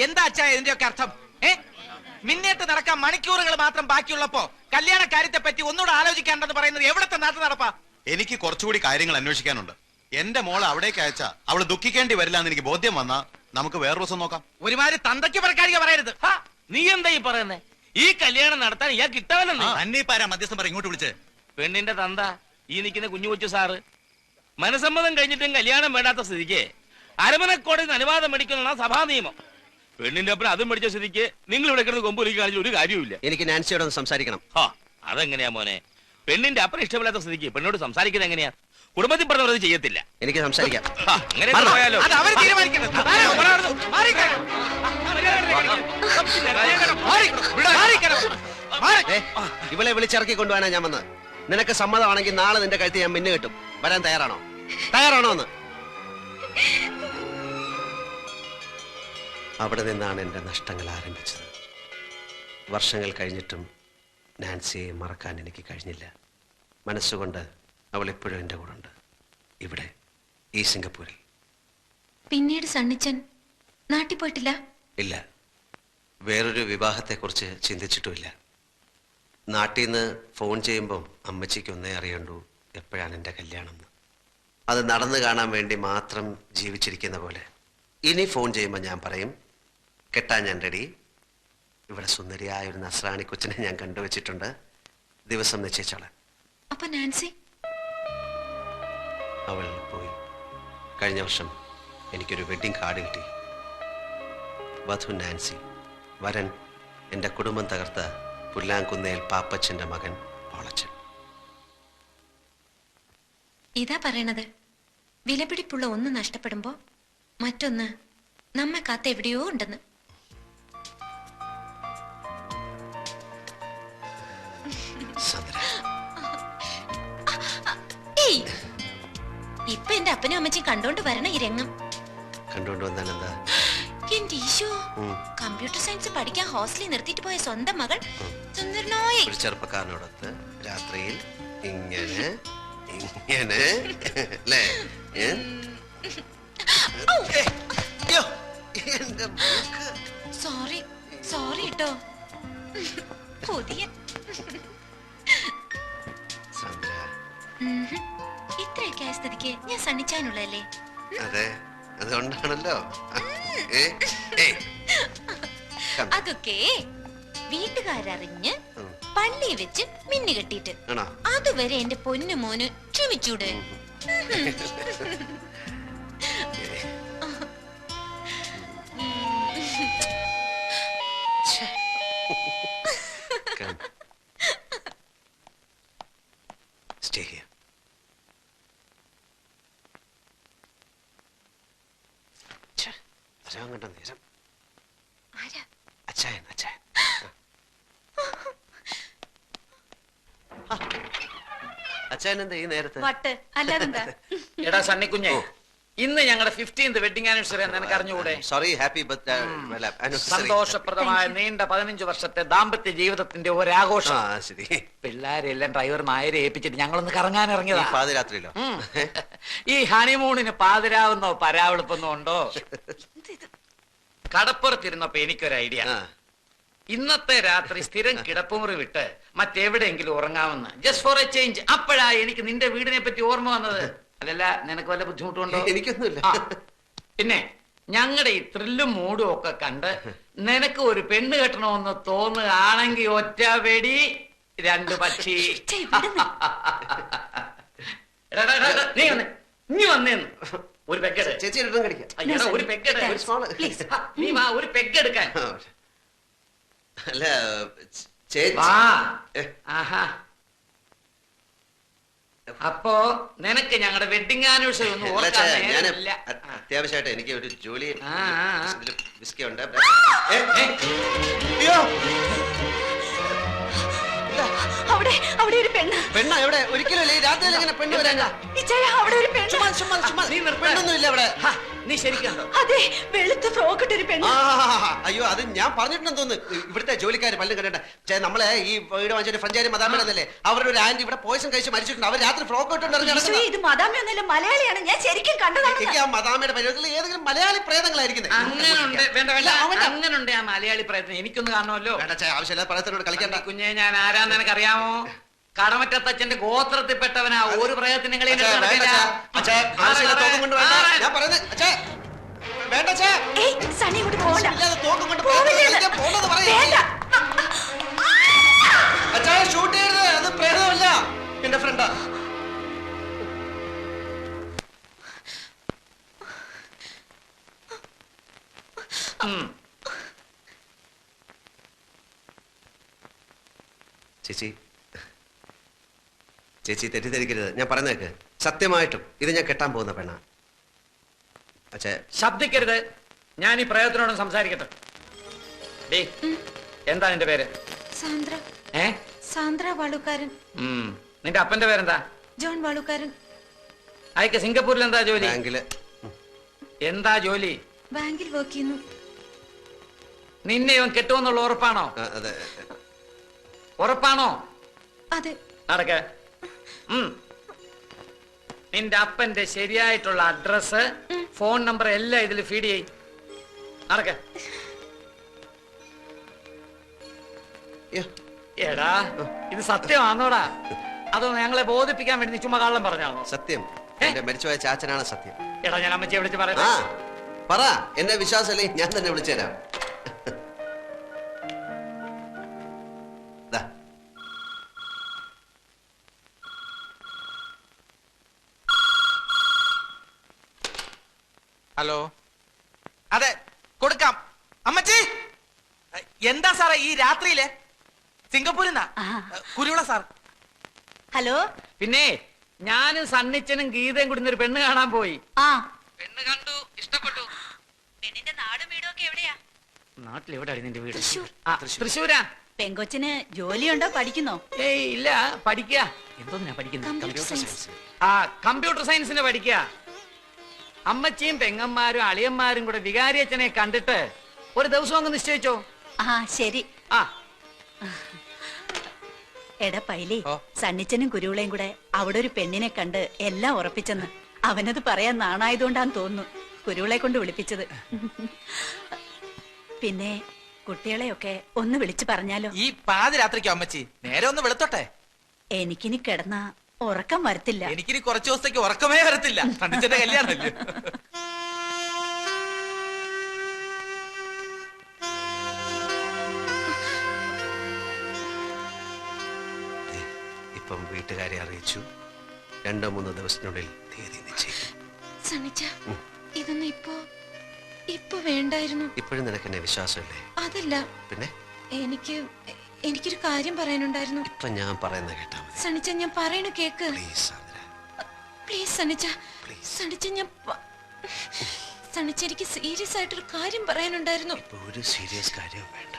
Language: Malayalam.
എന്താ അച്ഛാ ഇതിന്റെയൊക്കെ അർത്ഥം? മിന്നേറ്റ് നടക്കാൻ മണിക്കൂറുകൾ മാത്രം ബാക്കിയുള്ളപ്പോ കല്യാണ കാര്യത്തെ പറ്റി ഒന്നുകൂടെ ആലോചിക്കാണ്ടെന്ന് പറയുന്നത് എവിടത്തെ നാട്ടു നടപ്പാ? എനിക്ക് കുറച്ചുകൂടി കാര്യങ്ങൾ അന്വേഷിക്കാനുണ്ട്. എന്റെ മോളെ അവിടേക്ക് അയച്ചാ അവള് ദുഃഖിക്കേണ്ടി വരില്ല എന്ന് എനിക്ക് ബോധ്യം വന്നാ നമുക്ക് വേറെ ദിവസം നോക്കാം. ഒരുമാതിരി തന്തയ്ക്ക് പറക്കാരിക പറയരുത്. നീ എന്താ ഈ പറയുന്നേ? ഈ കല്യാണം നടത്താൻ ഇയാൾ കിട്ടാവല്ലെന്ന്. അന്നീപ്പാരാ മധ്യസ്ഥം പറ ഇങ്ങോട്ട് വിളിച്ച്. പെണ്ണിന്റെ തന്ത ഈ നിൽക്കുന്ന കുഞ്ഞു കൊച്ചു സാറ് മനസമ്മതം കഴിഞ്ഞിട്ടും കല്യാണം വേണ്ടാത്ത സ്ഥിതിക്ക് അരമനക്കോടതി അനുവാദം മേടിക്കുന്ന സഭാ നിയമം. പെണ്ണിന്റെ അപ്പുറം അതും മേടിച്ച സ്ഥിതിക്ക് നിങ്ങൾ ഇവിടെ കിടന്ന് കൊമ്പൊലിക്ക് കാണിച്ച ഒരു കാര്യമില്ല. എനിക്ക് നാൻസിയോട് സംസാരിക്കണം. അതെങ്ങനെയാ മോനെ? പെണ്ണിന്റെ അപ്പുറം ഇഷ്ടമില്ലാത്ത സ്ഥിതിക്ക് പെണ്ണോട് സംസാരിക്കുന്നത് എങ്ങനെയാ? കുടുംബത്തിൽ പറഞ്ഞവരത് ചെയ്യത്തില്ല. എനിക്ക് സംസാരിക്കാം. അങ്ങനെ പോയാലോ? ഇവളെ വിളിച്ചിറക്കി കൊണ്ടുപോകാനാ ഞാൻ വന്നത്. നിനക്ക് സമ്മതമാണെങ്കിൽ നാളെ നിന്റെ കഴുത്ത് ഞാൻ മിന്നു കിട്ടും. വരാൻ തയ്യാറാണോ? തയ്യാറാണോ എന്ന്? അവിടെ നിന്നാണ് എന്റെ നഷ്ടങ്ങൾ ആരംഭിച്ചത്. വർഷങ്ങൾ കഴിഞ്ഞിട്ടും നാൻസിയെ മറക്കാൻ എനിക്ക് കഴിഞ്ഞില്ല. മനസ്സുകൊണ്ട് അവൾ എപ്പോഴും എന്റെ കൂടെ ഉണ്ട്. ഇവിടെ ഈ സിംഗപ്പൂരിൽ. പിന്നീട് സണ്ണിച്ചൻ നാട്ടിൽ പോയിട്ടില്ല? ഇല്ല, വേറൊരു വിവാഹത്തെക്കുറിച്ച് ചിന്തിച്ചിട്ടുമില്ല. നാട്ടിൽ നിന്ന് ഫോൺ ചെയ്യുമ്പം അമ്മച്ചിക്ക് ഒന്നേ അറിയണ്ടു, എപ്പോഴാണ് എൻ്റെ കല്യാണം. അത് നടന്നു കാണാൻ വേണ്ടി മാത്രം ജീവിച്ചിരിക്കുന്ന പോലെ. ഇനി ഫോൺ ചെയ്യുമ്പോൾ ഞാൻ പറയും, കെട്ടാൻ ഞാൻ റെഡി. ഇവിടെ സുന്ദരിയായ ഒരു നസ്രാണി കൊച്ചിനെ ഞാൻ കണ്ടുവച്ചിട്ടുണ്ട്, ദിവസം നിശ്ചയിച്ചോളാം. അപ്പൊ നാൻസി? അവൾ പോയി. കഴിഞ്ഞ വർഷം എനിക്കൊരു വെഡിങ് കാർഡ് കിട്ടി. വധു നാൻസി, വരൻ എൻ്റെ കുടുംബം തകർത്ത പുല്ലാങ്കുന്നേൽ പാപ്പച്ചൻ്റെ മകൻ പോളച്ചൻ. ഇതാ പറയണത്, വിലപിടിപ്പുള്ള ഒന്ന് നഷ്ടപ്പെടുമ്പോ മറ്റൊന്ന് നമ്മെ കാത്ത് എവിടെയോ ഉണ്ടെന്ന്. ഇപ്പൊ എന്റെ അപ്പനും അമ്മച്ചും കണ്ടോണ്ട് വരണ ഈ രംഗം കണ്ടോണ്ട് വന്നാൽ എന്താ? എന്റെ ഈശോ, കമ്പ്യൂട്ടർ സയൻസ് പഠിക്കാൻ ഹോസ്റ്റലിൽ നിർത്തിയിട്ട് പോയ സ്വന്തം മകൾ സുന്ദരനായ ഒരു ചെറുപ്പക്കാരനോടൊത്ത് രാത്രിയിൽ ഇങ്ങനെ ഇങ്ങനെ അല്ലേ? സോറി സോറി കേട്ടോ. പുതിയ ഇത്രയൊക്കെ ആയ സ്ഥിതിക്ക് ഞാൻ സണ്ണിച്ചാനുള്ളതല്ലേ? അതെ, അതുകൊണ്ടാണല്ലോ. അതൊക്കെ വീട്ടുകാരറിഞ്ഞ് പള്ളി വെച്ച് മിന്നു കെട്ടിട്ട് അതുവരെ എന്റെ പൊന്നു മോന് ക്ഷമിച്ചൂടെ? Stay here. നേരം അച്ചായൻ അച്ചായൻ. അച്ചായൻ എന്താ ഈ നേരത്തെ? എടാ സണ്ണിക്കുഞ്ഞെ, ഇന്ന് ഞങ്ങളുടെ 15th വെഡിങ് ആനിവേഴ്സറി എന്ന് എനിക്ക് അറിഞ്ഞുകൂടെ? സോറി, ഹാപ്പി സന്തോഷപ്രദമായ നീണ്ട 15 വർഷത്തെ ദാമ്പത്യ ജീവിതത്തിന്റെ ഒരാഘോഷം. ശരി. പിള്ളേരെല്ലാം ഡ്രൈവർ നായരെ ഏൽപ്പിച്ചിട്ട് ഞങ്ങളൊന്ന് കറങ്ങാൻ ഇറങ്ങിയതാ. പാതിരാത്രിയിലോ? ഈ ഹണിമൂണിന് പാതിരാവുന്നോ പരാവെളുപ്പൊന്നോ ഉണ്ടോ? കടപ്പുറത്തിരുന്നപ്പോ എനിക്കൊരു ഐഡിയ. ഇന്നത്തെ രാത്രി സ്ഥിരം കിടപ്പുമുറി വിട്ട് മറ്റെവിടെയെങ്കിലും ഉറങ്ങാമെന്ന്, ജസ്റ്റ് ഫോർ എ ചേഞ്ച്. അപ്പോഴാ എനിക്ക് നിന്റെ വീടിനെ പറ്റി ഓർമ്മ വന്നത്. അതല്ല, നിനക്ക് വല്ല ബുദ്ധിമുട്ടുണ്ടോ? എനിക്കൊന്നുമില്ല. പിന്നെ ഞങ്ങളുടെ ഈ ത്രില്ലും മൂടും ഒക്കെ കണ്ട് നിനക്ക് ഒരു പെണ്ണ് കെട്ടണമെന്ന് തോന്നുകയാണെങ്കിൽ ഒറ്റ വെടി 2 പക്ഷി. നീ വന്നേന്ന് ഒരു പെഗ്ഗെട്. ചേച്ചി കഴിക്കാം. ഒരു പെഗ്ഗെട്. നീ വാ, ഒരു പെഗ്ഗെടുക്കാൻ. അല്ല ചേച്ചി. അപ്പോ നിനക്ക് ഞങ്ങളുടെ വെഡിങ് ആനിവേഴ്സറി ഒന്നും ഓർക്കാനില്ല. അത്യാവശ്യമായിട്ട് എനിക്ക് ഒരു ജോലി വിസ്കി ഉണ്ട്. പെണ്ണ എവിടെ? ഒരിക്കലും രാത്രി പെണ്ണ് വരാൻ. പെണ്ണൊന്നുമില്ല അവിടെ. നീ ശരിക്കുണ്ടോ? അതെ, വെളുത്ത ഫ്രോക്ക് ഇട്ടൊരു പെണ്ണ്. അയ്യോ അത് ഞാൻ പറഞ്ഞിട്ടുണ്ടെന്ന് തോന്നുന്നു. ഇവിടുത്തെ ജോലിക്കാർ പല്ലും കണ്ടേ നമ്മളെ ഈ വീട് വാങ്ങിച്ച ഫ്രഞ്ചാരി മദാമേടന്നല്ലേ, അവരുടെ ഒരു ആന്റി ഇവിടെ പോയിസൺ കഴിച്ച് മരിച്ചിട്ടുണ്ട്. അവർ രാത്രി ഫ്രോക്ക് ഇട്ടുണ്ടായിരുന്നു. ഇത് മദാമയൊന്നുമല്ല, മലയാളിയാണ്. ഞാൻ ശരിക്കും കണ്ടതാണ്. എനിക്ക് ആ മദാമയുടെ പരിപാടിയിൽ ഏതെങ്കിലും മലയാളി പ്രേതങ്ങളായിരിക്കുന്നത്. അങ്ങനുണ്ട്, വേണ്ട വേണ്ട, അങ്ങനുണ്ട് ആ മലയാളി പ്രയത്നം. എനിക്കൊന്ന് കാണണമല്ലോ. ആവശ്യമില്ല പ്രയത്നോട് കളിക്കണ്ട. കുഞ്ഞെ, ഞാൻ ആരാന്ന് നിനക്കറിയാമോ? കടമറ്റത്തച്ഛന്റെ ഗോത്രത്തിൽപ്പെട്ടവനാ. ഒരു പ്രയത്നം നിങ്ങളെ സണ്ണി ഇങ്ങോട്ട് പോകണ്ട. ഷൂട്ട് ചെയ്യരുത്, അത് പ്രേതമല്ല, എന്റെ ഫ്രണ്ടാ. ചേച്ചി ചേച്ചി തെറ്റിദ്ധരിക്കരുത്, ഞാൻ പറയുന്നേക്ക്. സത്യമായിട്ടും ഇത് ഞാൻ കെട്ടാൻ പോകുന്ന പെണ്ണാ. അച്ഛാ ശബ്ദിക്കരുത്. ഞാൻ ഈ പ്രയത്നോടും സംസാരിക്കട്ടെ. എന്താ നിന്റെ പേര്? സാന്ദ്ര. സാന്ദ്ര വാളുകാരൻ. നിന്റെ അപ്പന്റെ പേരെന്താ? ജോൺ വാളുകാരൻ. അയക്ക് സിംഗപ്പൂരിൽ എന്താ ജോലി? ബാങ്കില്. എന്താ ജോലി? ബാങ്കിൽ വർക്ക് ചെയ്യുന്നു. നിന്നെ ഇവൻ കെട്ടുമെന്നുള്ള ഉറപ്പാണോ? അതെ. ഉറപ്പാണോ? അതെ. നടക്ക. നിന്റെ അപ്പന്റെ ശരിയായിട്ടുള്ള അഡ്രസ്, ഫോൺ നമ്പർ എല്ലാം ഇതിൽ ഫീഡ് ചെയ്. നടക്ക. എടാ, ഇത് സത്യമാണോടാ? അതോ ഞങ്ങളെ ബോധിപ്പിക്കാൻ വേണ്ടി നീ ചുമ്മാ കള്ളം പറഞ്ഞാണോ? സത്യം. എന്റെ മരിച്ചുപോയ ചാച്ചനാണ് സത്യം. എടാ, ഞാൻ അമ്മച്ചിയെ വിളിച്ച് പറയാം. പറ, എന്നെ വിശ്വാസമല്ലേ, ഞാൻ തന്നെ വിളിച്ചുതരാം. ഹലോ. അതെ, കൊടുക്കാം. അമ്മച്ചി, എന്താ സാറേ ഈ രാത്രിയില്? സിംഗപ്പൂരിൽ നിന്നാ, കുരുവിള സാർ. ഹലോ. പിന്നെ ഞാനും സണ്ണിച്ചനും ഗീതയും കൂടി ഒരു പെണ്ണ് കാണാൻ പോയി. പെണ്ണ് കണ്ടു, ഇഷ്ടപ്പെട്ടു. പെണ്ണിന്റെ നാടും വീടും ഒക്കെ എവിടെയാ? നാട്ടിലെവിടെയാണ് നിന്റെ വീട്? തൃശ്ശൂരാ. പെങ്കൊച്ചിന് ജോലിയുണ്ടോ, പഠിക്കുന്നോ? ഏയ് ഇല്ല, പഠിക്കുക. എന്തോന്നാ പഠിക്കുന്നത്? കമ്പ്യൂട്ടർ സയൻസിന് പഠിക്കുക. അമ്മച്ചിയും പെങ്ങന്മാരും അളിയന്മാരും കൂടെ വികാരിയച്ഛനെ കണ്ടിട്ട് ഒരു ദിവസം അങ്ങ് നിശ്ചയിച്ചോ? ശരി. എടാ പൈലി, സണ്ണിച്ചനും കുരുവിളയും കൂടെ അവിടെ ഒരു പെണ്ണിനെ കണ്ട് എല്ലാം ഉറപ്പിച്ചെന്ന്. അവനത് പറയാൻ നാണായതുകൊണ്ടാന്ന് തോന്നുന്നു കുരുവിളെ കൊണ്ട് വിളിപ്പിച്ചത്. പിന്നെ കുട്ടികളെയൊക്കെ ഒന്ന് വിളിച്ചു പറഞ്ഞാലോ? ഈ പാതിരാത്രിക്കോ അമ്മച്ചി? നേരെ ഒന്ന് വെളുത്തോട്ടെ. എനിക്കിനി കിടന്ന ഉറക്കം വരത്തില്ല. എനിക്കിനി കുറച്ചു ദിവസത്തേക്ക് ഉറക്കമേ വരത്തില്ല. സണ്ണിച്ചന്റെ കല്യാണമല്ലേ. ഇപ്പം വീട്ടുകാരെ അറിയിച്ചു. 2-3 ദിവസത്തിനുള്ളിൽ തീയതി നിശ്ചയിക്കും. സണ്ണിച്ച, ഇതൊന്നും ഇപ്പൊ വേണ്ടായിരുന്നു. ഇപ്പോഴും നിനക്ക് എന്നെ വിശ്വാസമല്ലേ? അതല്ല, പിന്നെ എനിക്കൊരു കാര്യം പറയാനുണ്ടായിരുന്നു. ഇപ്പൊ ഞാൻ പറയുന്ന കേട്ടാ മതി. സണ്ണിച്ച, ഞാൻ പറയണ കേക്ക്. പ്ലീസ് സണ്ണിച്ച. സണ്ണിച്ച, സണ്ണിച്ച, എനിക്ക് സീരിയസ് ആയിട്ടൊരു കാര്യം പറയാനുണ്ടായിരുന്നു. ഒരു സീരിയസ് കാര്യം വേണ്ട.